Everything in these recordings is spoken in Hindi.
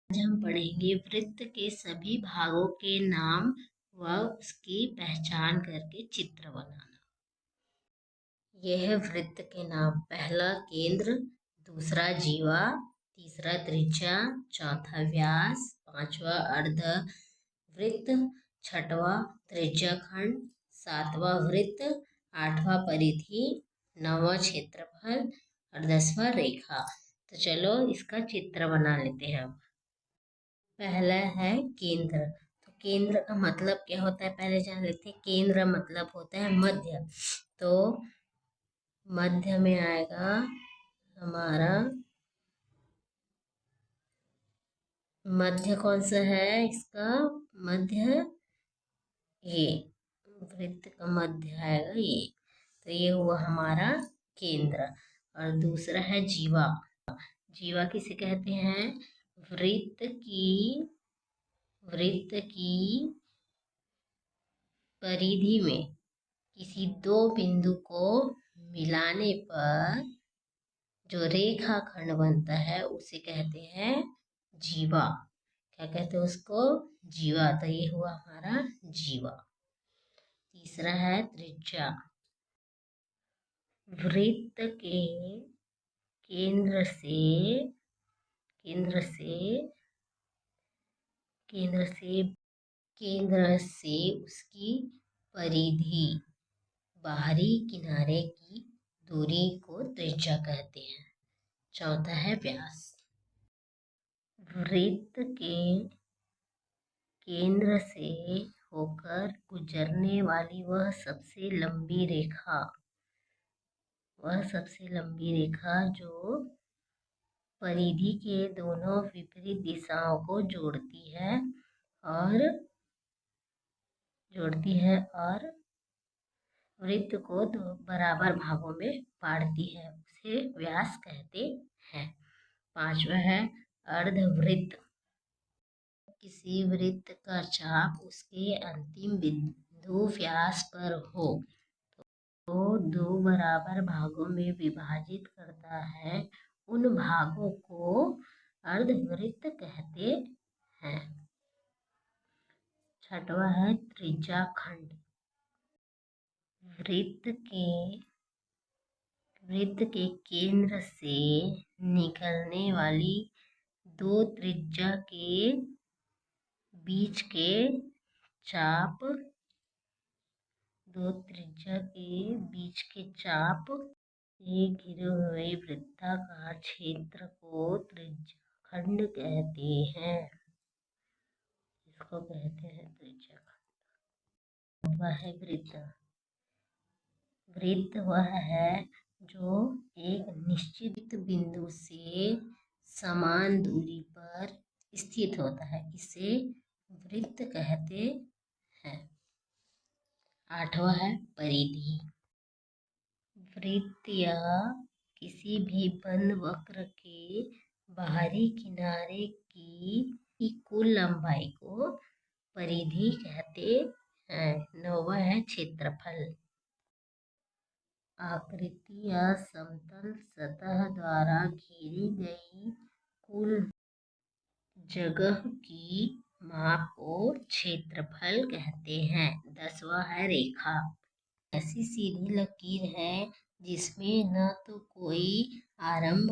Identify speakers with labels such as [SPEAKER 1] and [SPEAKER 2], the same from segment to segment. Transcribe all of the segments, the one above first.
[SPEAKER 1] आज हम पढ़ेंगे वृत्त के सभी भागों के नाम व उसकी पहचान करके चित्र बनाना। यह वृत्त के नाम: पहला केंद्र, दूसरा जीवा, तीसरा त्रिज्या, चौथा व्यास, पांचवा अर्ध वृत्त, छठवां त्रिज्याखंड, सातवां वृत्त, आठवां परिधि, नौवां क्षेत्रफल और 10वां रेखा। तो चलो इसका चित्र बना लेते हैं। पहला है केंद्र। तो केंद्र का मतलब क्या होता है पहले जान लेते हैं। केंद्र मतलब होता है मध्य। तो मध्य में आएगा हमारा मध्य। कौन सा है इसका मध्य? ये वृत्त का मध्य आएगा ये। तो ये हुआ हमारा केंद्र। और दूसरा है जीवा। जीवा किसे कहते हैं? वृत्त की परिधि में किसी दो बिंदु को मिलाने पर जो रेखाखंड बनता है उसे कहते हैं जीवा। क्या कहते हैं उसको? जीवा। तो ये हुआ हमारा जीवा। तीसरा है त्रिज्या। वृत्त के केंद्र से उसकी परिधि, बाहरी किनारे की दूरी को त्रिज्या कहते हैं। चौथा है व्यास। वृत्त के केंद्र से होकर गुजरने वाली वह सबसे लंबी रेखा जो परिधि के दोनों विपरीत दिशाओं को जोड़ती है और वृत्त को दो बराबर भागों में बांटती है, उसे व्यास कहते हैं। पांचवा है अर्धवृत्त। किसी वृत्त का चाप उसके अंतिम बिंदु व्यास पर हो तो दो बराबर भागों में विभाजित करता है। उन भागों को अर्धवृत्त कहते हैं। छठवा है त्रिज्याखंड। वृत्त के केंद्र से निकलने वाली दो त्रिज्या के बीच के चाप से घिरे हुए वृत्ताकार क्षेत्र को त्रिज्याखंड कहते हैं। इसको कहते हैं त्रिज्याखंड। वह है वृत्त वह है जो एक निश्चित बिंदु से समान दूरी पर स्थित होता है, इसे वृत्त कहते हैं। आठवां है परिधि। वृत्त या किसी भी बंद वक्र के बाहरी किनारे की कुल लंबाई को परिधि कहते हैं। नौवां है क्षेत्रफल। आकृति या समतल सतह द्वारा घेरी गई कुल जगह की माप को क्षेत्रफल कहते हैं। 10वां है रेखा। ऐसी सीधी लकीर है जिसमें न तो कोई आरंभ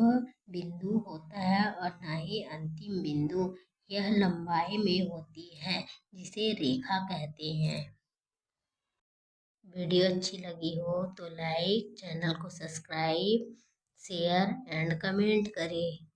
[SPEAKER 1] बिंदु होता है और न ही अंतिम बिंदु। यह लंबाई में होती है जिसे रेखा कहते हैं। वीडियो अच्छी लगी हो तो लाइक, चैनल को सब्सक्राइब, शेयर एंड कमेंट करें।